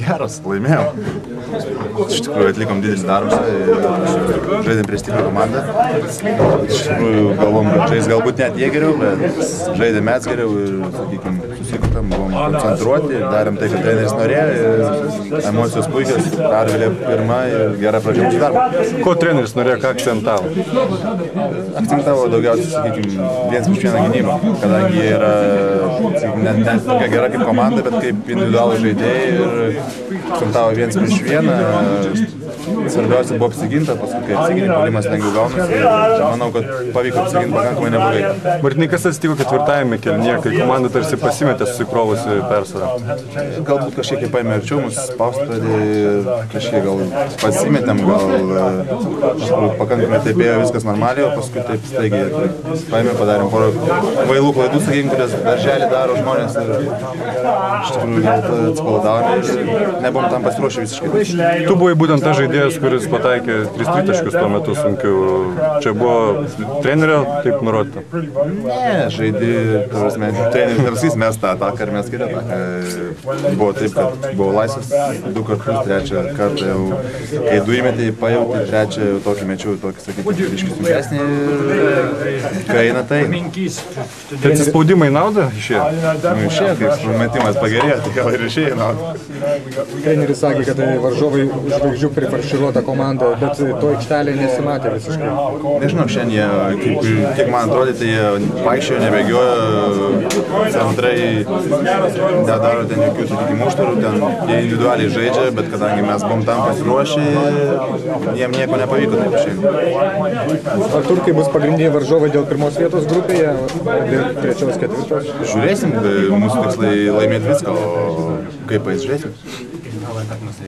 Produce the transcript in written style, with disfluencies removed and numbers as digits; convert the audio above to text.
geras, laimėjom. Iš tikrųjų atlikom didelį darbą, žaidėm prieš stiprią komandą. Iš tikrųjų galvom, kad žais galbūt net jie geriau, bet žaidėm mes geriau ir, sakykime, susikopėm, buvom koncentruoti, darėm tai, kad treneris norėjo, emocijos puikios, pergalė pirma ir gera pradžia mūsų darbo. Ko treneris norėjo, ką akcentavo? Akcentavo daugiausiai, sakykime, viens prieš vieną gynybą, kadangi jie yra, sakykime, ne tokia gera kaip komanda, bet kaip individualų žaidėjai ir akcentavo viens prieš vieną. Svarbiausia buvo apsiginta, paskui kai apsiginė, puolimas lengviau gaunasi ir manau, kad pavyko apsiginti pakankamai neblogai. Martynai, kas atsitiko ketvirtajame kėlinyje, kai komanda tarsi pasimetė susikrovusi persvarą? Galbūt kažkiek paėmė arčiau, mus spausti pradėjo, kažkiek gal pasimetėm, gal pakankamai taip ėjo viskas normaliai, o paskui taip staigiai paėmė, padarėm porą kvailų klaidų, sakykime, kurias darželį daro žmonės ir iš tikrųjų gal atsipalaidavome ir nebuvom tam pasiruošę visiškai. Tu buvai būtent tas žaidėjas, kuris pataikė 3 tritaškius tuo metu sunkiu. Čia buvo trenerio taip nurodyta? Ne, žaidė, treneris nepasakys, mes tą ataką ir mes kitą ataką. Buvo taip, kad buvo laisvas 2 kartus, 3 kartą jau, kai 2 įmetė, pajauti, 3 jau tokį mečiau, tokį, sakykime, ryškiai sunkesnį ir kai eina tai. Tai atsispaudimai nauda išėjo? Išėjo, kaip metimas pagerėjo, tai gal ir išėjo nauda. Treneris sakė, kad varžovai žvaigždžių prifarširuota komanda, bet to aikštelėje nesimatė visiškai. Nežinau, šiandien, kiek man atrodė, tai jie vaikščiojo, nebėgiojo, centrai nedaro ten jokių, sakykime, užtvarų, ten jie individualiai žaidžia, bet kadangi mes buvom tam pasiruošę, jiem nieko nepavyko taip šiandien. Ar turkai bus pagrindiniai varžovai dėl pirmos vietos grupėje, dėl 3, 4? Žiūrėsim, mūsų tikslai laimėti viską, o kaip pasižiūrėsim.